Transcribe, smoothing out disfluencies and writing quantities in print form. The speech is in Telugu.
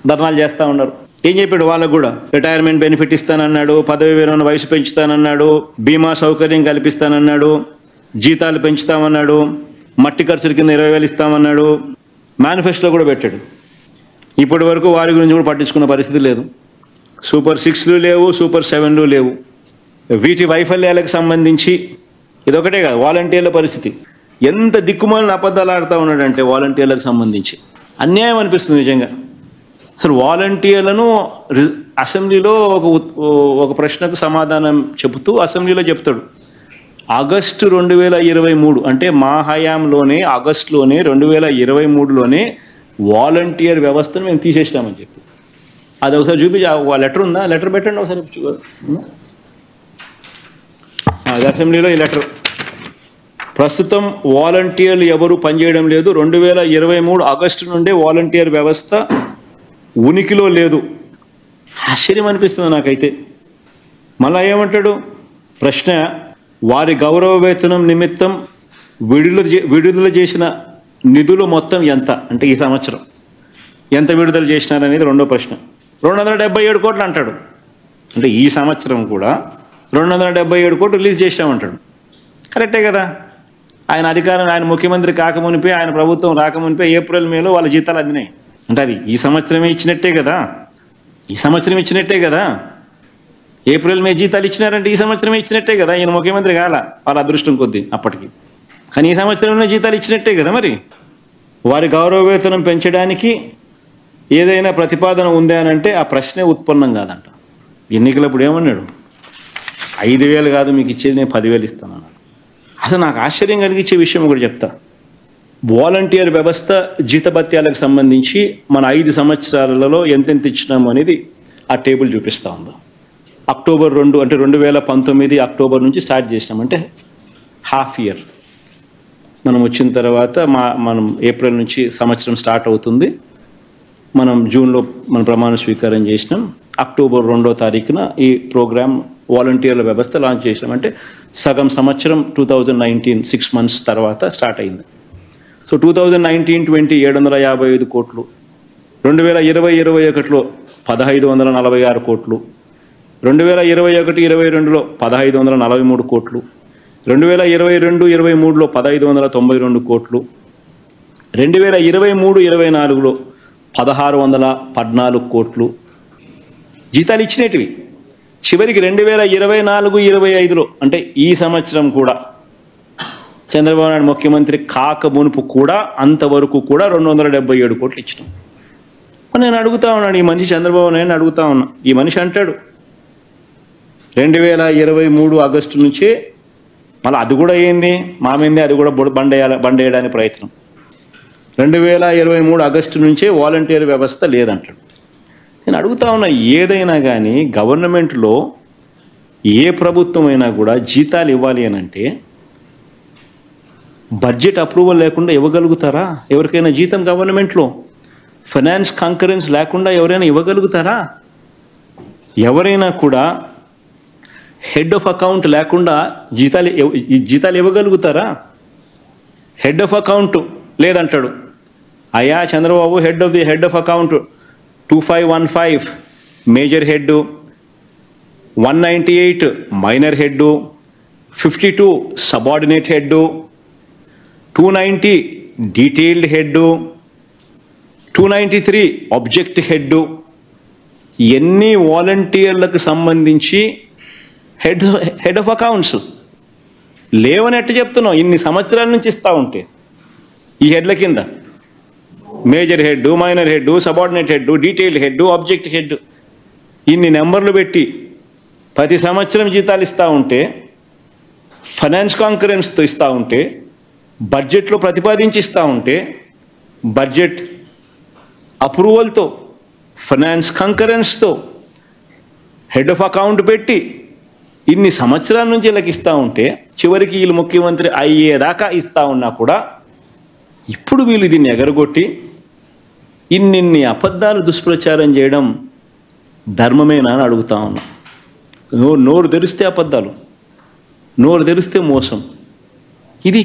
ధర్నాలు చేస్తూ ఉన్నారు. ఏం చెప్పాడు వాళ్ళకు కూడా? రిటైర్మెంట్ బెనిఫిట్ ఇస్తానన్నాడు, పదవి విరమణ వయసు పెంచుతానన్నాడు, బీమా సౌకర్యం కల్పిస్తానన్నాడు, జీతాలు పెంచుతామన్నాడు, మట్టి ఖర్చుల కింద 20,000 ఇస్తామన్నాడు, మేనిఫెస్టోలో కూడా పెట్టాడు. ఇప్పటి వరకు వారి గురించి కూడా పట్టించుకున్న పరిస్థితి లేదు. సూపర్ 6లు లేవు, సూపర్ 7లు లేవు. వీటి వైఫల్యాలకు సంబంధించి ఇదొకటే కాదు, వాలంటీర్ల పరిస్థితి ఎంత దిక్కుమాలిన అబద్ధాలు ఆడుతూ ఉన్నాడంటే వాలంటీర్లకు సంబంధించి అన్యాయం అనిపిస్తుంది నిజంగా. అసలు వాలంటీర్లను అసెంబ్లీలో ఒక ప్రశ్నకు సమాధానం చెబుతూ అసెంబ్లీలో చెప్తాడు, ఆగస్టు 2023 అంటే మా హయాంలోనే ఆగస్టులోనే 2023లోనే వాలంటీర్ వ్యవస్థను మేము తీసేస్తామని చెప్పి అది ఒకసారి చూపించి లెటర్ ఉందా? లెటర్ పెట్టండి ఒకసారి. అది అసెంబ్లీలో ఈ లెటర్. ప్రస్తుతం వాలంటీర్లు ఎవరు పనిచేయడం లేదు, 2023 ఆగస్టు నుండే వాలంటీర్ వ్యవస్థ ఉనికిలో లేదు. ఆశ్చర్యం అనిపిస్తుంది నాకైతే. మళ్ళా ప్రశ్న, వారి గౌరవ వేతనం నిమిత్తం విడుదల చేసిన నిధులు మొత్తం ఎంత అంటే ఈ సంవత్సరం ఎంత విడుదల చేసినారనేది రెండో ప్రశ్న. 277 కోట్లు అంటాడు. అంటే ఈ సంవత్సరం కూడా 277 కోట్లు రిలీజ్ చేశామంటాడు. కరెక్టే కదా? ఆయన ముఖ్యమంత్రి కాకమునిపే, ఆయన ప్రభుత్వం రాకమునిపే ఏప్రిల్ మేలో వాళ్ళ జీతాలు అందినాయి. అంటే అది ఈ సంవత్సరమే ఇచ్చినట్టే కదా. ఏప్రిల్ మే జీతాలు ఇచ్చినారంటే ఈ సంవత్సరమే ఇచ్చినట్టే కదా. ఈయన ముఖ్యమంత్రి కాల, వాళ్ళ అదృష్టం కొద్దీ అప్పటికి. కానీ ఈ సంవత్సరంలో జీతాలు ఇచ్చినట్టే కదా. మరి వారి గౌరవ వేతనం పెంచడానికి ఏదైనా ప్రతిపాదన ఉందా అని అంటే ఆ ప్రశ్నే ఉత్పన్నం కాదంట. ఎన్నికలప్పుడు ఏమన్నాడు? 5,000 కాదు మీకు ఇచ్చేది, నేను 10,000 ఇస్తానన్నాడు. అసలు నాకు ఆశ్చర్యం కలిగించే విషయం ఒకటి చెప్తా. వాలంటీర్ వ్యవస్థ జీతభత్యాలకు సంబంధించి మన 5 సంవత్సరాలలో ఎంతెంత ఇచ్చినాము అనేది ఆ టేబుల్ చూపిస్తూ ఉందో. అక్టోబర్ 2 అంటే 2019 అక్టోబర్ నుంచి స్టార్ట్ చేసినామంటే హాఫ్ ఇయర్. మనం వచ్చిన తర్వాత మనం ఏప్రిల్ నుంచి సంవత్సరం స్టార్ట్ అవుతుంది. మనం జూన్లో మన ప్రమాణ స్వీకారం చేసినాం. అక్టోబర్ 2వ తారీఖున ఈ ప్రోగ్రామ్ వాలంటీర్ల వ్యవస్థ లాంచ్ చేసినాం. అంటే సగం సంవత్సరం 2019 6 months తర్వాత స్టార్ట్ అయింది. సో 2019-20 755 కోట్లు, 2020-21లో 1546 కోట్లు, 2021-22లో 1543 కోట్లు, 2022-23లో 1592 కోట్లు, 2023-24లో 1614 కోట్లు జీతాలు ఇచ్చినటివి. చివరికి 2024-25లో అంటే ఈ సంవత్సరం కూడా చంద్రబాబు నాయుడు ముఖ్యమంత్రి కాక మునుపు కూడా అంతవరకు కూడా 277 కోట్లు ఇచ్చినాం. నేను అడుగుతా ఉన్నాను, ఈ మనిషి చంద్రబాబు నాయుడు అడుగుతా ఉన్నా. ఈ మనిషి అంటాడు 2023 ఆగస్టు నుంచే, మళ్ళీ అది కూడా ఏంది మా మీదే, అది కూడా బండేయడానికి ప్రయత్నం. 2023 ఆగస్టు నుంచే వాలంటీర్ వ్యవస్థ లేదంటాడు. నేను అడుగుతా ఉన్నా, ఏదైనా కానీ గవర్నమెంట్లో ఏ ప్రభుత్వం అయినా కూడా జీతాలు ఇవ్వాలి అని అంటే బడ్జెట్ అప్రూవల్ లేకుండా ఇవ్వగలుగుతారా? ఎవరికైనా జీతం గవర్నమెంట్లో ఫైనాన్స్ కాంకరెన్స్ లేకుండా ఎవరైనా ఇవ్వగలుగుతారా? ఎవరైనా కూడా హెడ్ ఆఫ్ అకౌంట్ లేకుండా జీతాలు ఇవ్వగలుగుతారా? హెడ్ ఆఫ్ అకౌంట్ లేదంటాడు. అయ్యా Chandrababu, head of account 2515 major head, 198 minor head, 52 subordinate head, 290 detailed head, 293 object head. ఎన్ని వాలంటీర్లకు సంబంధించి హెడ్ ఆఫ్ అకౌంట్స్ లేవని ఎట్టు చెప్తున్నావు? ఇన్ని సంవత్సరాల నుంచి ఇస్తూ ఉంటే ఈ హెడ్ల కింద major head, minor head, subordinate head, detailed head, object head, ఇన్ని నెంబర్లు పెట్టి ప్రతి సంవత్సరం జీతాలు ఇస్తూ ఉంటే, ఫైనాన్స్ కాంకరెన్స్తో ఇస్తూ ఉంటే, బడ్జెట్లో ప్రతిపాదించి ఇస్తూ ఉంటే, బడ్జెట్ అప్రూవల్తో, ఫైనాన్స్ కాంకరెన్స్తో, హెడ్ ఆఫ్ అకౌంట్ పెట్టి ఇన్ని సంవత్సరాల నుంచి వీళ్ళకి ఇస్తూ ఉంటే, చివరికి వీళ్ళు ముఖ్యమంత్రి అయ్యేదాకా ఇస్తూ ఉన్నా కూడా ఇప్పుడు వీళ్ళు దీన్ని ఎగరగొట్టి ఇన్నిన్ని అబద్ధాలు దుష్ప్రచారం చేయడం ధర్మమేనా అని అడుగుతా ఉన్నా. నోరు తెరిస్తే అబద్ధాలు, నోరు తెరిస్తే మోసం. ఇది